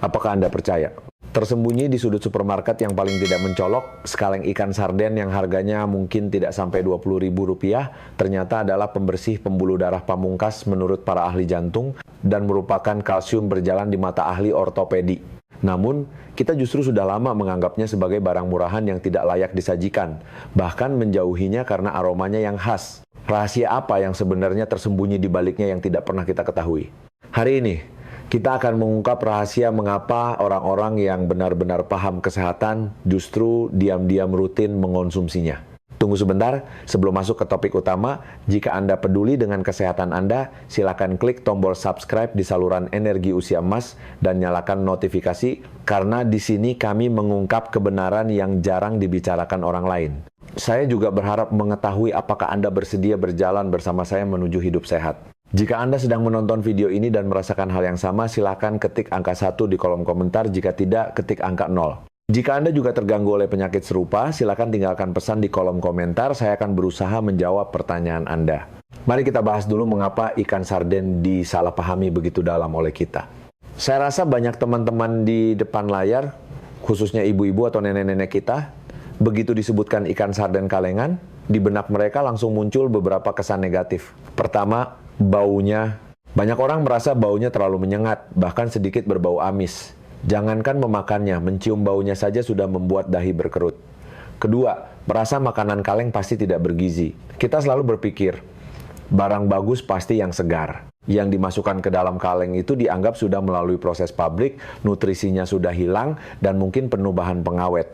Apakah Anda percaya? Tersembunyi di sudut supermarket yang paling tidak mencolok, sekaleng ikan sarden yang harganya mungkin tidak sampai Rp20.000, ternyata adalah pembersih pembuluh darah pamungkas menurut para ahli jantung dan merupakan kalsium berjalan di mata ahli ortopedi. Namun, kita justru sudah lama menganggapnya sebagai barang murahan yang tidak layak disajikan, bahkan menjauhinya karena aromanya yang khas. Rahasia apa yang sebenarnya tersembunyi di baliknya yang tidak pernah kita ketahui? Hari ini, kita akan mengungkap rahasia mengapa orang-orang yang benar-benar paham kesehatan justru diam-diam rutin mengonsumsinya. Tunggu sebentar, sebelum masuk ke topik utama, jika Anda peduli dengan kesehatan Anda, silakan klik tombol subscribe di saluran Energi Usia Emas dan nyalakan notifikasi, karena di sini kami mengungkap kebenaran yang jarang dibicarakan orang lain. Saya juga berharap mengetahui apakah Anda bersedia berjalan bersama saya menuju hidup sehat. Jika Anda sedang menonton video ini dan merasakan hal yang sama, silakan ketik angka 1 di kolom komentar. Jika tidak, ketik angka 0. Jika Anda juga terganggu oleh penyakit serupa, silakan tinggalkan pesan di kolom komentar. Saya akan berusaha menjawab pertanyaan Anda. Mari kita bahas dulu mengapa ikan sarden disalahpahami begitu dalam oleh kita. Saya rasa banyak teman-teman di depan layar, khususnya ibu-ibu atau nenek-nenek kita, begitu disebutkan ikan sarden kalengan, di benak mereka langsung muncul beberapa kesan negatif. Pertama, baunya. Banyak orang merasa baunya terlalu menyengat, bahkan sedikit berbau amis. Jangankan memakannya, mencium baunya saja sudah membuat dahi berkerut. Kedua, merasa makanan kaleng pasti tidak bergizi. Kita selalu berpikir, barang bagus pasti yang segar. Yang dimasukkan ke dalam kaleng itu dianggap sudah melalui proses pabrik, nutrisinya sudah hilang, dan mungkin penuh bahan pengawet.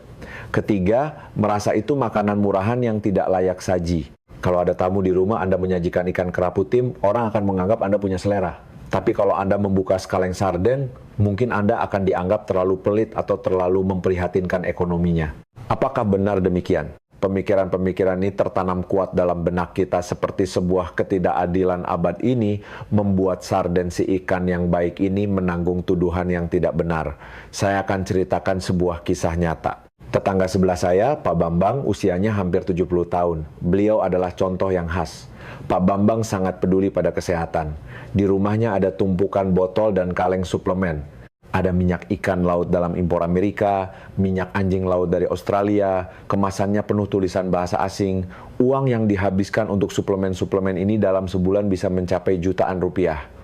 Ketiga, merasa itu makanan murahan yang tidak layak saji. Kalau ada tamu di rumah, Anda menyajikan ikan kerapu tim, orang akan menganggap Anda punya selera. Tapi kalau Anda membuka sekaleng sarden, mungkin Anda akan dianggap terlalu pelit atau terlalu memprihatinkan ekonominya. Apakah benar demikian? Pemikiran-pemikiran ini tertanam kuat dalam benak kita seperti sebuah ketidakadilan abad ini membuat sarden si ikan yang baik ini menanggung tuduhan yang tidak benar. Saya akan ceritakan sebuah kisah nyata. Tetangga sebelah saya, Pak Bambang, usianya hampir 70 tahun. Beliau adalah contoh yang khas. Pak Bambang sangat peduli pada kesehatan. Di rumahnya ada tumpukan botol dan kaleng suplemen. Ada minyak ikan laut dalam impor Amerika, minyak anjing laut dari Australia, kemasannya penuh tulisan bahasa asing. Uang yang dihabiskan untuk suplemen-suplemen ini dalam sebulan bisa mencapai jutaan rupiah.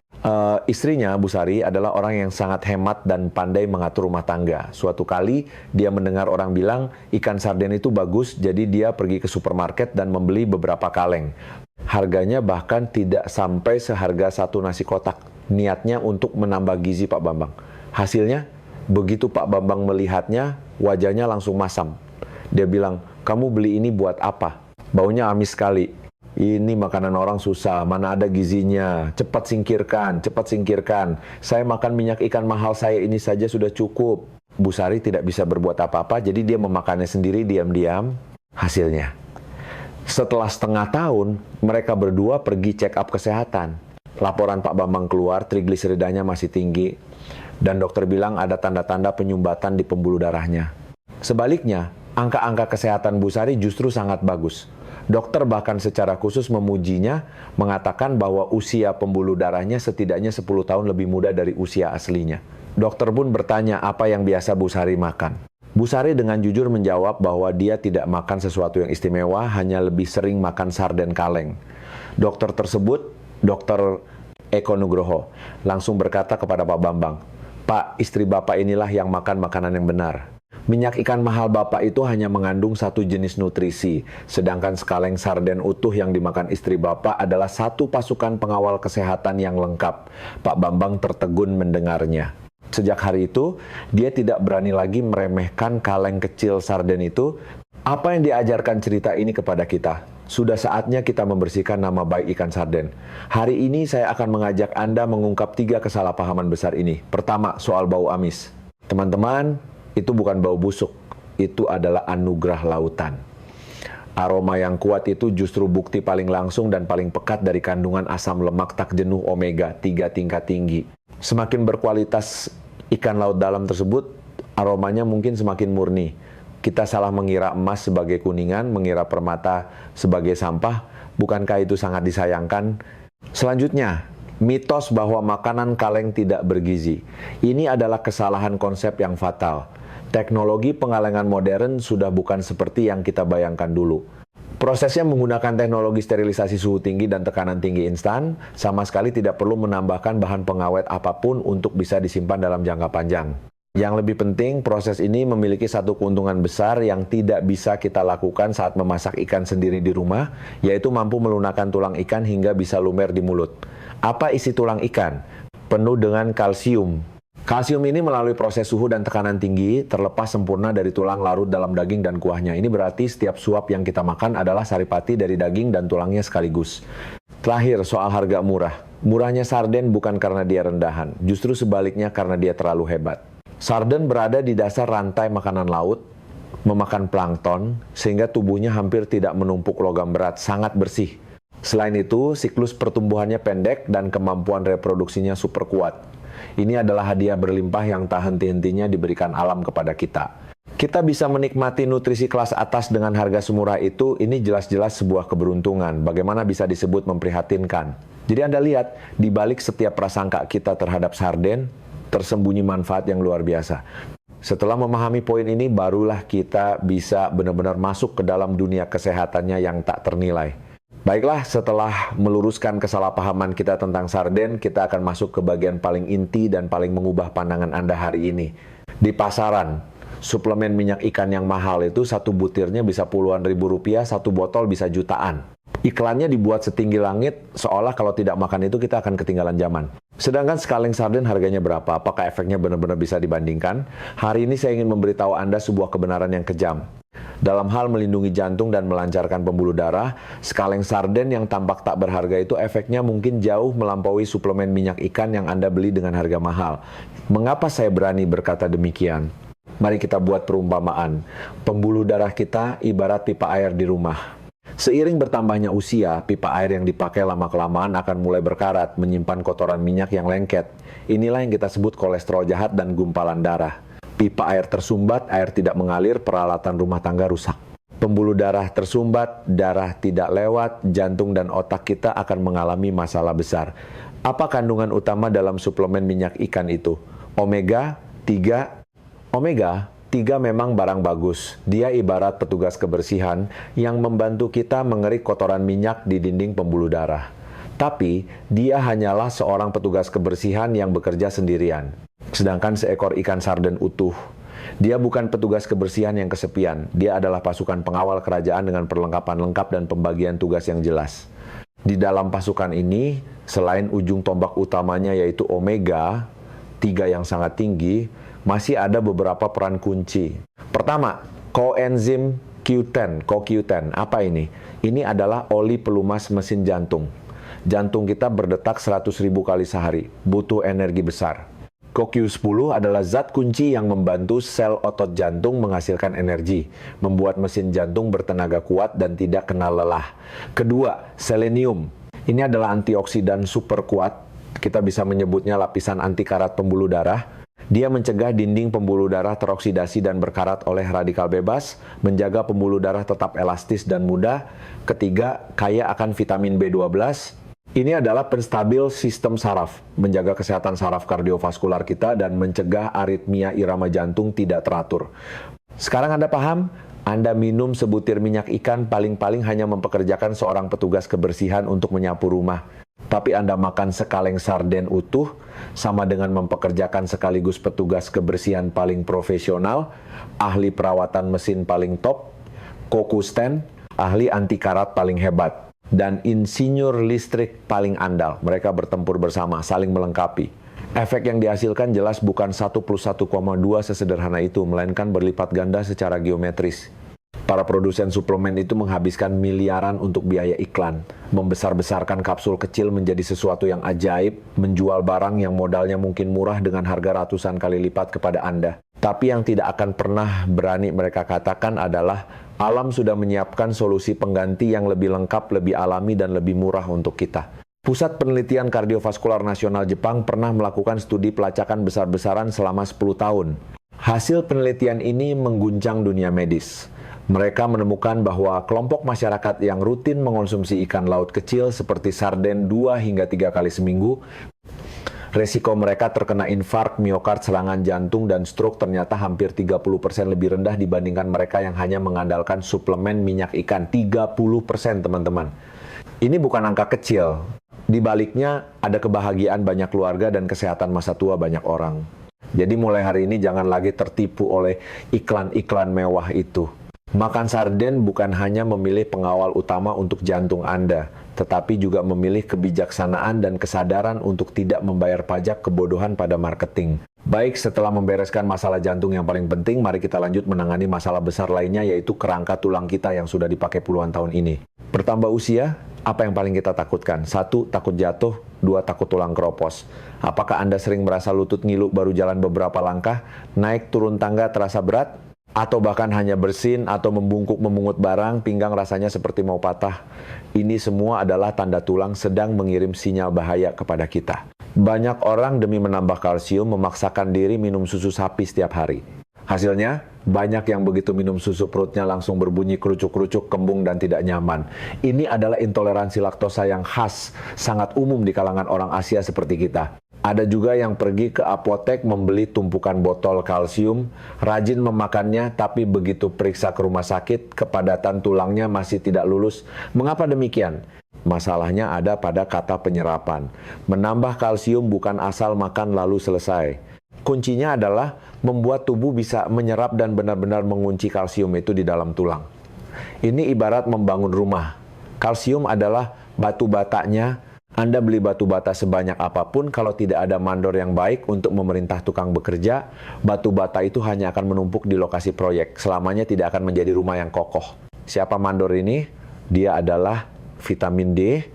Istrinya, Bu Sari, adalah orang yang sangat hemat dan pandai mengatur rumah tangga. Suatu kali, dia mendengar orang bilang ikan sarden itu bagus, jadi dia pergi ke supermarket dan membeli beberapa kaleng. Harganya bahkan tidak sampai seharga satu nasi kotak. Niatnya untuk menambah gizi Pak Bambang. Hasilnya, begitu Pak Bambang melihatnya, wajahnya langsung masam. Dia bilang, "Kamu beli ini buat apa? Baunya amis sekali. Ini makanan orang susah, mana ada gizinya. Cepat singkirkan, cepat singkirkan. Saya makan minyak ikan mahal saya ini saja sudah cukup." Bu Sari tidak bisa berbuat apa-apa, jadi dia memakannya sendiri diam-diam. Hasilnya, setelah setengah tahun, mereka berdua pergi check up kesehatan. Laporan Pak Bambang keluar, trigliseridanya masih tinggi, dan dokter bilang ada tanda-tanda penyumbatan di pembuluh darahnya. Sebaliknya, angka-angka kesehatan Bu Sari justru sangat bagus. Dokter bahkan secara khusus memujinya, mengatakan bahwa usia pembuluh darahnya setidaknya 10 tahun lebih muda dari usia aslinya. Dokter pun bertanya apa yang biasa Bu Sari makan. Bu Sari dengan jujur menjawab bahwa dia tidak makan sesuatu yang istimewa, hanya lebih sering makan sarden kaleng. Dokter tersebut, Dokter Eko Nugroho, langsung berkata kepada Pak Bambang, "Pak, istri Bapak inilah yang makan makanan yang benar. Minyak ikan mahal Bapak itu hanya mengandung satu jenis nutrisi, sedangkan sekaleng sarden utuh yang dimakan istri Bapak adalah satu pasukan pengawal kesehatan yang lengkap." Pak Bambang tertegun mendengarnya. Sejak hari itu, dia tidak berani lagi meremehkan kaleng kecil sarden itu. Apa yang diajarkan cerita ini kepada kita? Sudah saatnya kita membersihkan nama baik ikan sarden. Hari ini saya akan mengajak Anda mengungkap 3 kesalahpahaman besar ini. Pertama, soal bau amis. Teman-teman, itu bukan bau busuk, itu adalah anugerah lautan. Aroma yang kuat itu justru bukti paling langsung dan paling pekat dari kandungan asam lemak tak jenuh omega 3 tingkat tinggi. Semakin berkualitas ikan laut dalam tersebut, aromanya mungkin semakin murni. Kita salah mengira emas sebagai kuningan, mengira permata sebagai sampah. Bukankah itu sangat disayangkan? Selanjutnya, Mitos bahwa makanan kaleng tidak bergizi. Ini adalah kesalahan konsep yang fatal. Teknologi pengalengan modern sudah bukan seperti yang kita bayangkan dulu. Prosesnya menggunakan teknologi sterilisasi suhu tinggi dan tekanan tinggi instan, sama sekali tidak perlu menambahkan bahan pengawet apapun untuk bisa disimpan dalam jangka panjang. Yang lebih penting, proses ini memiliki satu keuntungan besar yang tidak bisa kita lakukan saat memasak ikan sendiri di rumah, yaitu mampu melunakkan tulang ikan hingga bisa lumer di mulut. Apa isi tulang ikan? Penuh dengan kalsium. Kalsium ini melalui proses suhu dan tekanan tinggi terlepas sempurna dari tulang larut dalam daging dan kuahnya. Ini berarti setiap suap yang kita makan adalah saripati dari daging dan tulangnya sekaligus. Terakhir, soal harga murah. Murahnya sarden bukan karena dia rendahan, justru sebaliknya karena dia terlalu hebat. Sarden berada di dasar rantai makanan laut, memakan plankton, sehingga tubuhnya hampir tidak menumpuk logam berat, sangat bersih. Selain itu, siklus pertumbuhannya pendek dan kemampuan reproduksinya super kuat. Ini adalah hadiah berlimpah yang tak henti-hentinya diberikan alam kepada kita. Kita bisa menikmati nutrisi kelas atas dengan harga semurah itu, ini jelas-jelas sebuah keberuntungan. Bagaimana bisa disebut memprihatinkan? Jadi Anda lihat, di balik setiap prasangka kita terhadap sarden, tersembunyi manfaat yang luar biasa. Setelah memahami poin ini, barulah kita bisa benar-benar masuk ke dalam dunia kesehatannya yang tak ternilai. Baiklah, setelah meluruskan kesalahpahaman kita tentang sarden, kita akan masuk ke bagian paling inti dan paling mengubah pandangan Anda hari ini. Di pasaran, suplemen minyak ikan yang mahal itu satu butirnya bisa puluhan ribu rupiah, satu botol bisa jutaan. Iklannya dibuat setinggi langit, seolah kalau tidak makan itu kita akan ketinggalan zaman. Sedangkan sekaleng sarden harganya berapa? Apakah efeknya benar-benar bisa dibandingkan? Hari ini saya ingin memberitahu Anda sebuah kebenaran yang kejam. Dalam hal melindungi jantung dan melancarkan pembuluh darah, sekaleng sarden yang tampak tak berharga itu efeknya mungkin jauh melampaui suplemen minyak ikan yang Anda beli dengan harga mahal. Mengapa saya berani berkata demikian? Mari kita buat perumpamaan. Pembuluh darah kita ibarat pipa air di rumah. Seiring bertambahnya usia, pipa air yang dipakai lama-kelamaan akan mulai berkarat, menyimpan kotoran minyak yang lengket. Inilah yang kita sebut kolesterol jahat dan gumpalan darah. Pipa air tersumbat, air tidak mengalir, peralatan rumah tangga rusak. Pembuluh darah tersumbat, darah tidak lewat, jantung dan otak kita akan mengalami masalah besar. Apa kandungan utama dalam suplemen minyak ikan itu? Omega 3. Omega 3 memang barang bagus. Dia ibarat petugas kebersihan yang membantu kita mengerik kotoran minyak di dinding pembuluh darah. Tapi, dia hanyalah seorang petugas kebersihan yang bekerja sendirian. Sedangkan seekor ikan sarden utuh, dia bukan petugas kebersihan yang kesepian. Dia adalah pasukan pengawal kerajaan dengan perlengkapan lengkap dan pembagian tugas yang jelas. Di dalam pasukan ini, selain ujung tombak utamanya yaitu omega 3 yang sangat tinggi, masih ada beberapa peran kunci. Pertama, coenzim Q10, CoQ10. Apa ini? Ini adalah oli pelumas mesin jantung. Jantung kita berdetak 100.000 kali sehari, butuh energi besar. CoQ10 adalah zat kunci yang membantu sel otot jantung menghasilkan energi, membuat mesin jantung bertenaga kuat dan tidak kenal lelah. Kedua, selenium. Ini adalah antioksidan super kuat. Kita bisa menyebutnya lapisan anti karat pembuluh darah. Dia mencegah dinding pembuluh darah teroksidasi dan berkarat oleh radikal bebas, menjaga pembuluh darah tetap elastis dan mudah. Ketiga, kaya akan vitamin B12. Ini adalah penstabil sistem saraf, menjaga kesehatan saraf kardiovaskular kita dan mencegah aritmia irama jantung tidak teratur. Sekarang Anda paham? Anda minum sebutir minyak ikan paling-paling hanya mempekerjakan seorang petugas kebersihan untuk menyapu rumah. Tapi Anda makan sekaleng sarden utuh, sama dengan mempekerjakan sekaligus petugas kebersihan paling profesional, ahli perawatan mesin paling top, kokusten, ahli anti karat paling hebat, dan insinyur listrik paling andal. Mereka bertempur bersama, saling melengkapi. Efek yang dihasilkan jelas bukan 1 plus 1,2 sesederhana itu, melainkan berlipat ganda secara geometris. Para produsen suplemen itu menghabiskan miliaran untuk biaya iklan, membesar-besarkan kapsul kecil menjadi sesuatu yang ajaib, menjual barang yang modalnya mungkin murah dengan harga ratusan kali lipat kepada Anda. Tapi yang tidak akan pernah berani mereka katakan adalah alam sudah menyiapkan solusi pengganti yang lebih lengkap, lebih alami, dan lebih murah untuk kita. Pusat Penelitian Kardiovaskular Nasional Jepang pernah melakukan studi pelacakan besar-besaran selama 10 tahun. Hasil penelitian ini mengguncang dunia medis. Mereka menemukan bahwa kelompok masyarakat yang rutin mengonsumsi ikan laut kecil seperti sarden 2 hingga 3 kali seminggu, resiko mereka terkena infark, miokard, serangan jantung, dan stroke ternyata hampir 30% lebih rendah dibandingkan mereka yang hanya mengandalkan suplemen minyak ikan. 30%, teman-teman. Ini bukan angka kecil. Di baliknya ada kebahagiaan banyak keluarga dan kesehatan masa tua banyak orang. Jadi mulai hari ini jangan lagi tertipu oleh iklan-iklan mewah itu. Makan sarden bukan hanya memilih pengawal utama untuk jantung Anda, tetapi juga memilih kebijaksanaan dan kesadaran untuk tidak membayar pajak kebodohan pada marketing. Baik, setelah membereskan masalah jantung yang paling penting, mari kita lanjut menangani masalah besar lainnya, yaitu kerangka tulang kita yang sudah dipakai puluhan tahun ini. Bertambah usia, apa yang paling kita takutkan? 1. Takut jatuh. 2. Takut tulang keropos. Apakah Anda sering merasa lutut ngilu baru jalan beberapa langkah? Naik turun tangga terasa berat? Atau bahkan hanya bersin atau membungkuk memungut barang, pinggang rasanya seperti mau patah. Ini semua adalah tanda tulang sedang mengirim sinyal bahaya kepada kita. Banyak orang demi menambah kalsium memaksakan diri minum susu sapi setiap hari. Hasilnya, banyak yang begitu minum susu perutnya langsung berbunyi kerucuk-kerucuk, kembung, dan tidak nyaman. Ini adalah intoleransi laktosa yang khas, sangat umum di kalangan orang Asia seperti kita. Ada juga yang pergi ke apotek membeli tumpukan botol kalsium, rajin memakannya, tapi begitu periksa ke rumah sakit, kepadatan tulangnya masih tidak lulus. Mengapa demikian? Masalahnya ada pada kata penyerapan. Menambah kalsium bukan asal makan lalu selesai. Kuncinya adalah membuat tubuh bisa menyerap dan benar-benar mengunci kalsium itu di dalam tulang. Ini ibarat membangun rumah. Kalsium adalah batu batanya. Anda beli batu bata sebanyak apapun, kalau tidak ada mandor yang baik untuk memerintah tukang bekerja, batu bata itu hanya akan menumpuk di lokasi proyek. Selamanya tidak akan menjadi rumah yang kokoh. Siapa mandor ini? Dia adalah vitamin D.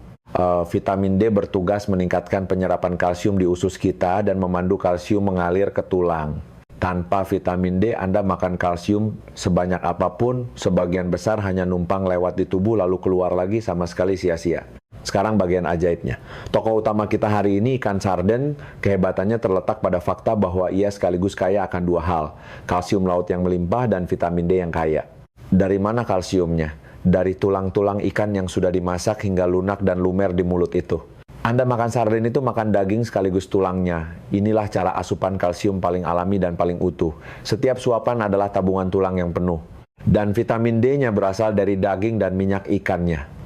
Vitamin D bertugas meningkatkan penyerapan kalsium di usus kita dan memandu kalsium mengalir ke tulang. Tanpa vitamin D, Anda makan kalsium sebanyak apapun, sebagian besar hanya numpang lewat di tubuh lalu keluar lagi, sama sekali sia-sia. Sekarang bagian ajaibnya. Tokoh utama kita hari ini, ikan sarden, kehebatannya terletak pada fakta bahwa ia sekaligus kaya akan dua hal. Kalsium laut yang melimpah dan vitamin D yang kaya. Dari mana kalsiumnya? Dari tulang-tulang ikan yang sudah dimasak hingga lunak dan lumer di mulut itu. Anda makan sarden itu makan daging sekaligus tulangnya. Inilah cara asupan kalsium paling alami dan paling utuh. Setiap suapan adalah tabungan tulang yang penuh. Dan vitamin D-nya berasal dari daging dan minyak ikannya.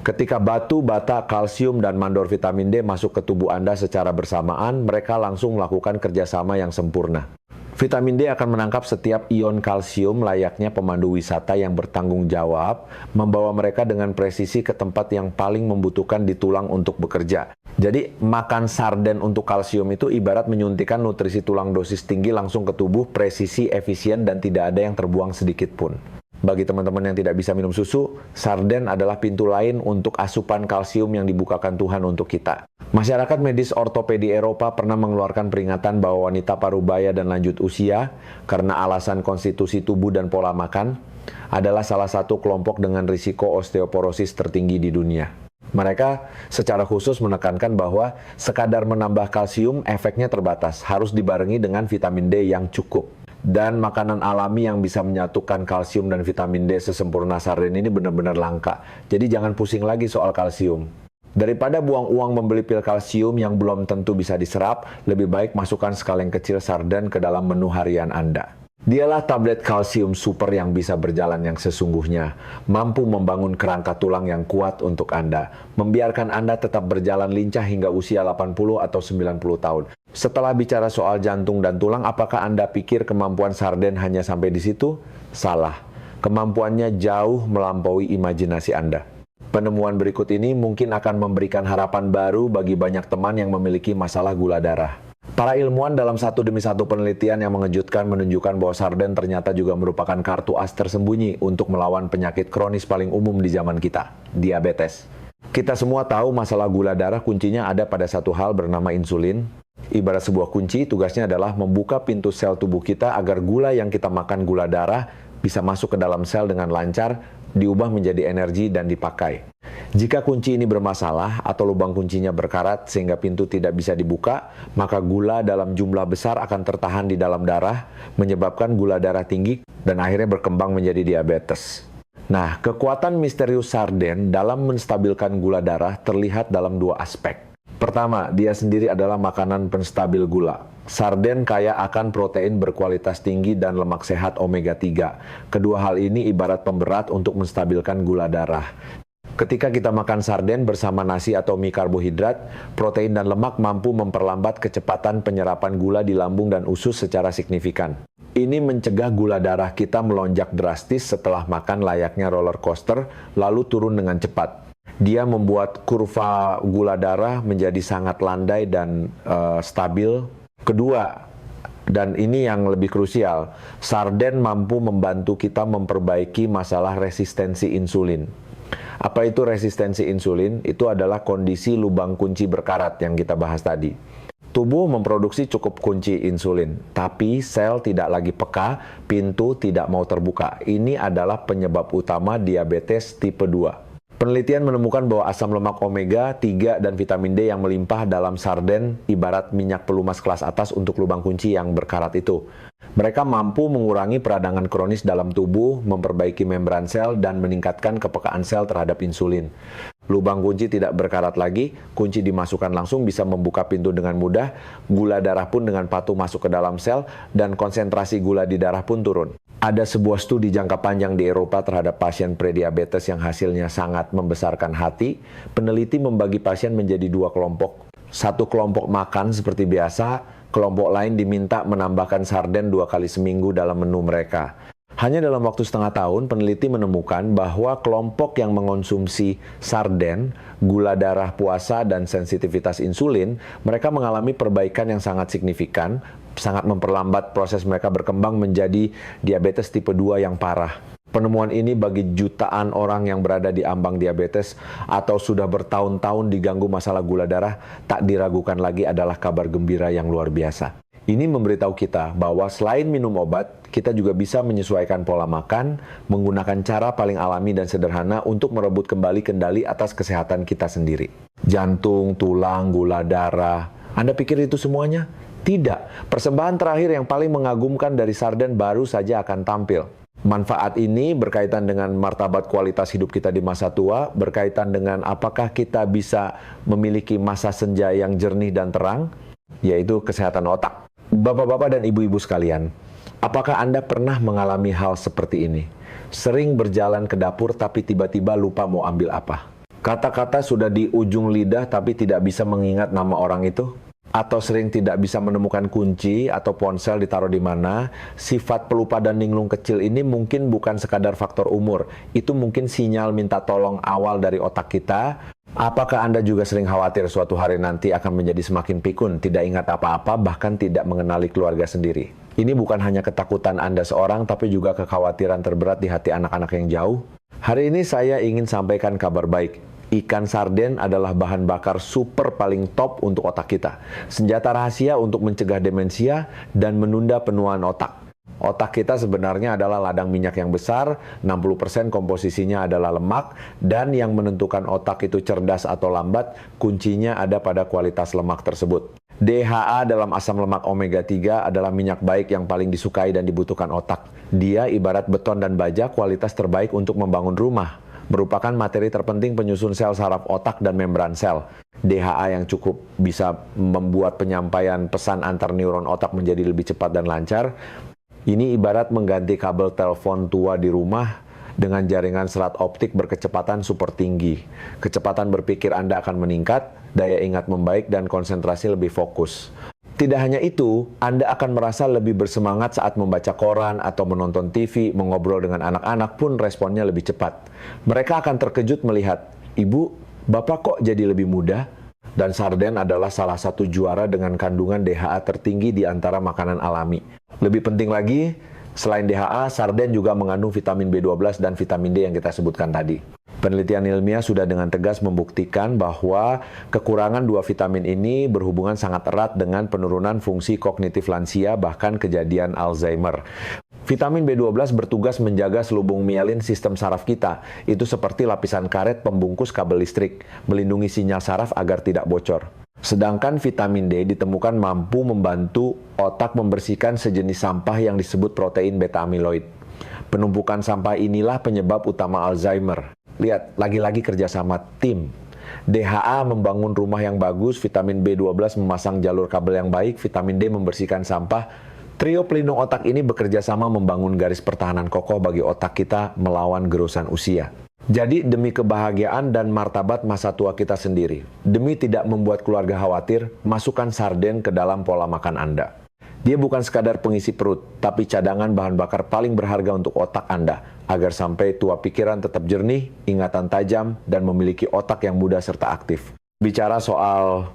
Ketika batu, bata, kalsium, dan mandor vitamin D masuk ke tubuh Anda secara bersamaan, mereka langsung melakukan kerjasama yang sempurna. Vitamin D akan menangkap setiap ion kalsium layaknya pemandu wisata yang bertanggung jawab, membawa mereka dengan presisi ke tempat yang paling membutuhkan di tulang untuk bekerja. Jadi, makan sarden untuk kalsium itu ibarat menyuntikkan nutrisi tulang dosis tinggi langsung ke tubuh, presisi, efisien, dan tidak ada yang terbuang sedikit pun. Bagi teman-teman yang tidak bisa minum susu, sarden adalah pintu lain untuk asupan kalsium yang dibukakan Tuhan untuk kita. Masyarakat medis ortopedi Eropa pernah mengeluarkan peringatan bahwa wanita parubaya dan lanjut usia, karena alasan konstitusi tubuh dan pola makan, adalah salah satu kelompok dengan risiko osteoporosis tertinggi di dunia. Mereka secara khusus menekankan bahwa sekadar menambah kalsium efeknya terbatas, harus dibarengi dengan vitamin D yang cukup. Dan makanan alami yang bisa menyatukan kalsium dan vitamin D sesempurna sarden ini benar-benar langka. Jadi jangan pusing lagi soal kalsium. Daripada buang uang membeli pil kalsium yang belum tentu bisa diserap, lebih baik masukkan sekaleng kecil sarden ke dalam menu harian Anda. Dialah tablet kalsium super yang bisa berjalan yang sesungguhnya, mampu membangun kerangka tulang yang kuat untuk Anda, membiarkan Anda tetap berjalan lincah hingga usia 80 atau 90 tahun. Setelah bicara soal jantung dan tulang, apakah Anda pikir kemampuan sarden hanya sampai di situ? Salah. Kemampuannya jauh melampaui imajinasi Anda. Penemuan berikut ini mungkin akan memberikan harapan baru bagi banyak teman yang memiliki masalah gula darah. Para ilmuwan dalam satu demi satu penelitian yang mengejutkan menunjukkan bahwa sarden ternyata juga merupakan kartu as tersembunyi untuk melawan penyakit kronis paling umum di zaman kita, diabetes. Kita semua tahu masalah gula darah kuncinya ada pada satu hal bernama insulin. Ibarat sebuah kunci, tugasnya adalah membuka pintu sel tubuh kita agar gula yang kita makan, gula darah, bisa masuk ke dalam sel dengan lancar, diubah menjadi energi dan dipakai. Jika kunci ini bermasalah atau lubang kuncinya berkarat sehingga pintu tidak bisa dibuka, maka gula dalam jumlah besar akan tertahan di dalam darah, menyebabkan gula darah tinggi dan akhirnya berkembang menjadi diabetes. Nah, kekuatan misterius sarden dalam menstabilkan gula darah terlihat dalam dua aspek. Pertama, dia sendiri adalah makanan penstabil gula. Sarden kaya akan protein berkualitas tinggi dan lemak sehat omega 3. Kedua hal ini ibarat pemberat untuk menstabilkan gula darah. Ketika kita makan sarden bersama nasi atau mie karbohidrat, protein dan lemak mampu memperlambat kecepatan penyerapan gula di lambung dan usus secara signifikan. Ini mencegah gula darah kita melonjak drastis setelah makan layaknya roller coaster, lalu turun dengan cepat. Dia membuat kurva gula darah menjadi sangat landai dan stabil. Kedua, dan ini yang lebih krusial, sarden mampu membantu kita memperbaiki masalah resistensi insulin. Apa itu resistensi insulin? Itu adalah kondisi lubang kunci berkarat yang kita bahas tadi. Tubuh memproduksi cukup kunci insulin, tapi sel tidak lagi peka, pintu tidak mau terbuka. Ini adalah penyebab utama diabetes tipe 2. Penelitian menemukan bahwa asam lemak omega 3 dan vitamin D yang melimpah dalam sarden ibarat minyak pelumas kelas atas untuk lubang kunci yang berkarat itu. Mereka mampu mengurangi peradangan kronis dalam tubuh, memperbaiki membran sel, dan meningkatkan kepekaan sel terhadap insulin. Lubang kunci tidak berkarat lagi, kunci dimasukkan langsung bisa membuka pintu dengan mudah, gula darah pun dengan patuh masuk ke dalam sel, dan konsentrasi gula di darah pun turun. Ada sebuah studi jangka panjang di Eropa terhadap pasien prediabetes yang hasilnya sangat membesarkan hati. Peneliti membagi pasien menjadi dua kelompok. Satu kelompok makan seperti biasa, kelompok lain diminta menambahkan sarden 2 kali seminggu dalam menu mereka. Hanya dalam waktu setengah tahun, peneliti menemukan bahwa kelompok yang mengonsumsi sarden, gula darah puasa, dan sensitivitas insulin, mereka mengalami perbaikan yang sangat signifikan, sangat memperlambat proses mereka berkembang menjadi diabetes tipe 2 yang parah. Penemuan ini bagi jutaan orang yang berada di ambang diabetes atau sudah bertahun-tahun diganggu masalah gula darah, tak diragukan lagi adalah kabar gembira yang luar biasa. Ini memberitahu kita bahwa selain minum obat, kita juga bisa menyesuaikan pola makan, menggunakan cara paling alami dan sederhana untuk merebut kembali kendali atas kesehatan kita sendiri. Jantung, tulang, gula darah. Anda pikir itu semuanya? Tidak. Persembahan terakhir yang paling mengagumkan dari sarden baru saja akan tampil. Manfaat ini berkaitan dengan martabat kualitas hidup kita di masa tua, berkaitan dengan apakah kita bisa memiliki masa senja yang jernih dan terang, yaitu kesehatan otak. Bapak-bapak dan ibu-ibu sekalian, apakah Anda pernah mengalami hal seperti ini? Sering berjalan ke dapur tapi tiba-tiba lupa mau ambil apa? Kata-kata sudah di ujung lidah tapi tidak bisa mengingat nama orang itu? Atau sering tidak bisa menemukan kunci atau ponsel ditaruh di mana? Sifat pelupa dan linglung kecil ini mungkin bukan sekadar faktor umur. Itu mungkin sinyal minta tolong awal dari otak kita. Apakah Anda juga sering khawatir suatu hari nanti akan menjadi semakin pikun, tidak ingat apa-apa, bahkan tidak mengenali keluarga sendiri? Ini bukan hanya ketakutan Anda seorang, tapi juga kekhawatiran terberat di hati anak-anak yang jauh. Hari ini saya ingin sampaikan kabar baik. Ikan sarden adalah bahan bakar super paling top untuk otak kita. Senjata rahasia untuk mencegah demensia dan menunda penuaan otak. Otak kita sebenarnya adalah ladang minyak yang besar, 60% komposisinya adalah lemak, dan yang menentukan otak itu cerdas atau lambat, kuncinya ada pada kualitas lemak tersebut. DHA dalam asam lemak omega 3 adalah minyak baik yang paling disukai dan dibutuhkan otak. Dia ibarat beton dan baja, kualitas terbaik untuk membangun rumah. Merupakan materi terpenting penyusun sel saraf otak dan membran sel. DHA yang cukup bisa membuat penyampaian pesan antar neuron otak menjadi lebih cepat dan lancar. Ini ibarat mengganti kabel telepon tua di rumah dengan jaringan serat optik berkecepatan super tinggi. Kecepatan berpikir Anda akan meningkat, daya ingat membaik, dan konsentrasi lebih fokus. Tidak hanya itu, Anda akan merasa lebih bersemangat saat membaca koran atau menonton TV, mengobrol dengan anak-anak pun responnya lebih cepat. Mereka akan terkejut melihat, "Ibu, Bapak kok jadi lebih muda?" Dan sarden adalah salah satu juara dengan kandungan DHA tertinggi di antara makanan alami. Lebih penting lagi, selain DHA, sarden juga mengandung vitamin B12 dan vitamin D yang kita sebutkan tadi. Penelitian ilmiah sudah dengan tegas membuktikan bahwa kekurangan dua vitamin ini berhubungan sangat erat dengan penurunan fungsi kognitif lansia, bahkan kejadian Alzheimer. Vitamin B12 bertugas menjaga selubung mielin sistem saraf kita. Itu seperti lapisan karet pembungkus kabel listrik, melindungi sinyal saraf agar tidak bocor. Sedangkan vitamin D ditemukan mampu membantu otak membersihkan sejenis sampah yang disebut protein beta amiloid. Penumpukan sampah inilah penyebab utama Alzheimer. Lihat, lagi-lagi kerjasama tim. DHA membangun rumah yang bagus, vitamin B12 memasang jalur kabel yang baik, vitamin D membersihkan sampah. Trio pelindung otak ini bekerja sama membangun garis pertahanan kokoh bagi otak kita melawan gerusan usia. Jadi demi kebahagiaan dan martabat masa tua kita sendiri, demi tidak membuat keluarga khawatir, masukkan sarden ke dalam pola makan Anda. Dia bukan sekadar pengisi perut, tapi cadangan bahan bakar paling berharga untuk otak Anda, agar sampai tua pikiran tetap jernih, ingatan tajam, dan memiliki otak yang muda serta aktif. Bicara soal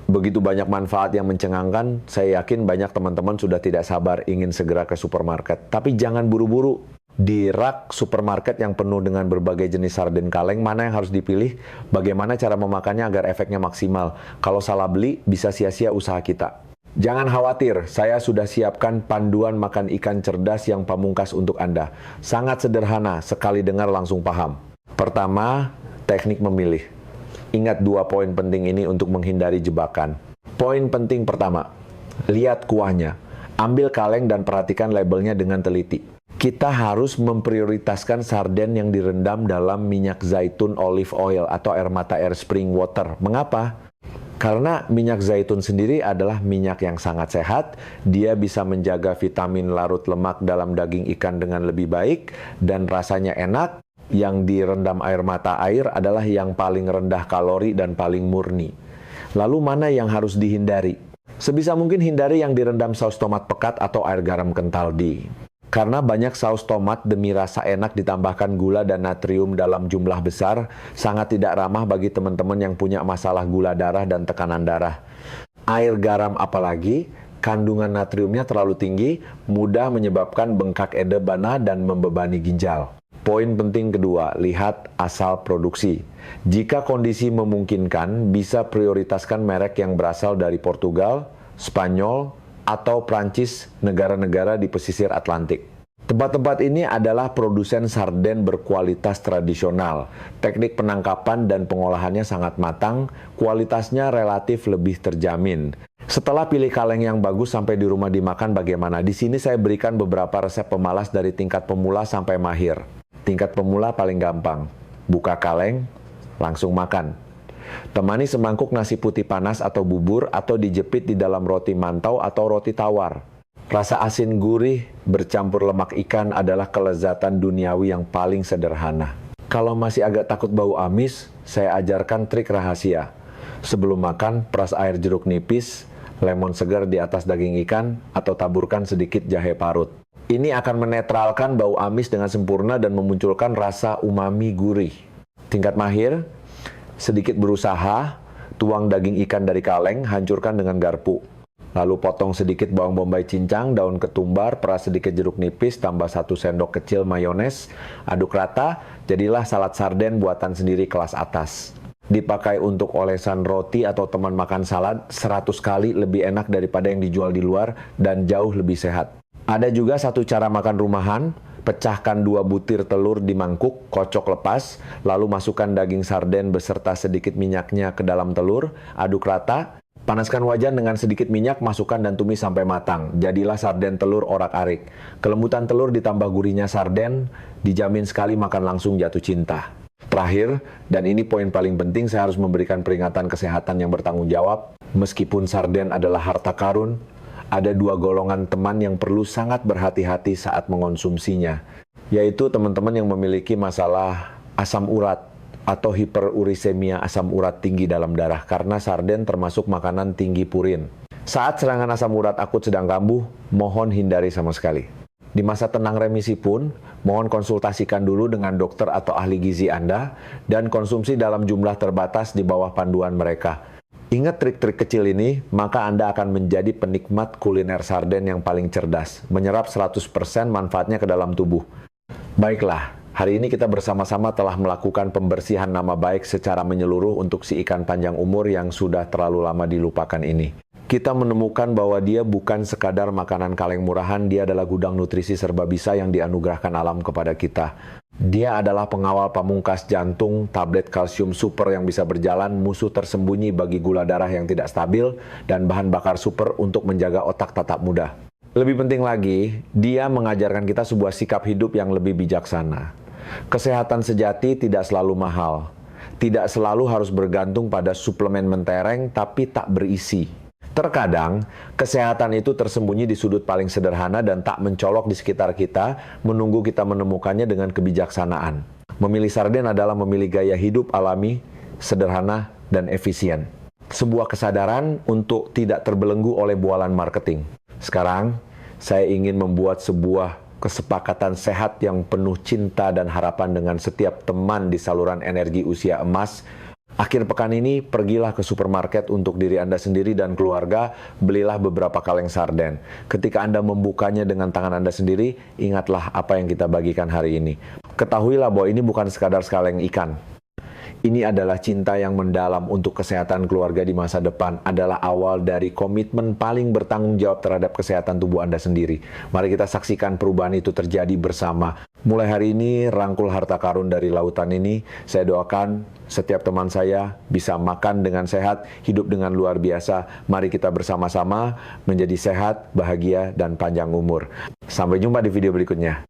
begitu banyak manfaat yang mencengangkan, saya yakin banyak teman-teman sudah tidak sabar ingin segera ke supermarket. Tapi jangan buru-buru. Di rak supermarket yang penuh dengan berbagai jenis sarden kaleng, mana yang harus dipilih? Bagaimana cara memakannya agar efeknya maksimal? Kalau salah beli, bisa sia-sia usaha kita. Jangan khawatir, saya sudah siapkan panduan makan ikan cerdas yang pamungkas untuk Anda. Sangat sederhana, sekali dengar langsung paham. Pertama, teknik memilih. Ingat 2 poin penting ini untuk menghindari jebakan. Poin penting pertama, lihat kuahnya. Ambil kaleng dan perhatikan labelnya dengan teliti. Kita harus memprioritaskan sarden yang direndam dalam minyak zaitun olive oil atau air mata air spring water. Mengapa? Karena minyak zaitun sendiri adalah minyak yang sangat sehat. Dia bisa menjaga vitamin larut lemak dalam daging ikan dengan lebih baik dan rasanya enak. Yang direndam air mata air adalah yang paling rendah kalori dan paling murni. Lalu mana yang harus dihindari? Sebisa mungkin hindari yang direndam saus tomat pekat atau air garam kental di. Karena banyak saus tomat demi rasa enak ditambahkan gula dan natrium dalam jumlah besar, sangat tidak ramah bagi teman-teman yang punya masalah gula darah dan tekanan darah. Air garam apalagi, kandungan natriumnya terlalu tinggi, mudah menyebabkan bengkak edebana dan membebani ginjal. Poin penting kedua, lihat asal produksi. Jika kondisi memungkinkan, bisa prioritaskan merek yang berasal dari Portugal, Spanyol, atau Prancis, negara-negara di pesisir Atlantik. Tempat-tempat ini adalah produsen sarden berkualitas tradisional. Teknik penangkapan dan pengolahannya sangat matang, kualitasnya relatif lebih terjamin. Setelah pilih kaleng yang bagus sampai di rumah dimakan bagaimana? Di sini saya berikan beberapa resep pemalas dari tingkat pemula sampai mahir. Tingkat pemula paling gampang, buka kaleng, langsung makan. Temani semangkuk nasi putih panas atau bubur atau dijepit di dalam roti mantau atau roti tawar. Rasa asin gurih bercampur lemak ikan adalah kelezatan duniawi yang paling sederhana. Kalau masih agak takut bau amis, saya ajarkan trik rahasia. Sebelum makan, peras air jeruk nipis, lemon segar di atas daging ikan, atau taburkan sedikit jahe parut. Ini akan menetralkan bau amis dengan sempurna dan memunculkan rasa umami gurih. Tingkat mahir, sedikit berusaha, tuang daging ikan dari kaleng, hancurkan dengan garpu. Lalu potong sedikit bawang bombay cincang, daun ketumbar, peras sedikit jeruk nipis, tambah 1 sendok kecil mayones, aduk rata, jadilah salad sarden buatan sendiri kelas atas. Dipakai untuk olesan roti atau teman makan salad 100 kali lebih enak daripada yang dijual di luar dan jauh lebih sehat. Ada juga satu cara makan rumahan, pecahkan 2 butir telur di mangkuk, kocok lepas, lalu masukkan daging sarden beserta sedikit minyaknya ke dalam telur, aduk rata, panaskan wajan dengan sedikit minyak, masukkan dan tumis sampai matang. Jadilah sarden telur orak-arik. Kelembutan telur ditambah gurihnya sarden, dijamin sekali makan langsung jatuh cinta. Terakhir, dan ini poin paling penting, saya harus memberikan peringatan kesehatan yang bertanggung jawab. Meskipun sarden adalah harta karun, ada 2 golongan teman yang perlu sangat berhati-hati saat mengonsumsinya, yaitu teman-teman yang memiliki masalah asam urat atau hiperurisemia, asam urat tinggi dalam darah, karena sarden termasuk makanan tinggi purin. Saat serangan asam urat akut sedang kambuh, mohon hindari sama sekali. Di masa tenang remisi pun, mohon konsultasikan dulu dengan dokter atau ahli gizi Anda, dan konsumsi dalam jumlah terbatas di bawah panduan mereka. Ingat trik-trik kecil ini, maka Anda akan menjadi penikmat kuliner sarden yang paling cerdas, menyerap 100% manfaatnya ke dalam tubuh. Baiklah, hari ini kita bersama-sama telah melakukan pembersihan nama baik secara menyeluruh untuk si ikan panjang umur yang sudah terlalu lama dilupakan ini. kita menemukan bahwa dia bukan sekadar makanan kaleng murahan, dia adalah gudang nutrisi serba bisa yang dianugerahkan alam kepada kita. Dia adalah pengawal pamungkas jantung, tablet kalsium super yang bisa berjalan, musuh tersembunyi bagi gula darah yang tidak stabil, dan bahan bakar super untuk menjaga otak tetap muda. Lebih penting lagi, dia mengajarkan kita sebuah sikap hidup yang lebih bijaksana. Kesehatan sejati tidak selalu mahal. Tidak selalu harus bergantung pada suplemen mentereng tapi tak berisi. Terkadang, kesehatan itu tersembunyi di sudut paling sederhana dan tak mencolok di sekitar kita, menunggu kita menemukannya dengan kebijaksanaan. Memilih sarden adalah memilih gaya hidup alami, sederhana, dan efisien. Sebuah kesadaran untuk tidak terbelenggu oleh bualan marketing. Sekarang, saya ingin membuat sebuah kesepakatan sehat yang penuh cinta dan harapan dengan setiap teman di saluran energi usia emas. Akhir pekan ini, pergilah ke supermarket untuk diri Anda sendiri dan keluarga, belilah beberapa kaleng sarden. Ketika Anda membukanya dengan tangan Anda sendiri, ingatlah apa yang kita bagikan hari ini. Ketahuilah bahwa ini bukan sekadar sekaleng ikan. Ini adalah cinta yang mendalam untuk kesehatan keluarga di masa depan, adalah awal dari komitmen paling bertanggung jawab terhadap kesehatan tubuh Anda sendiri. Mari kita saksikan perubahan itu terjadi bersama. Mulai hari ini, rangkul harta karun dari lautan ini. Saya doakan setiap teman saya bisa makan dengan sehat, hidup dengan luar biasa. Mari kita bersama-sama menjadi sehat, bahagia, dan panjang umur. Sampai jumpa di video berikutnya.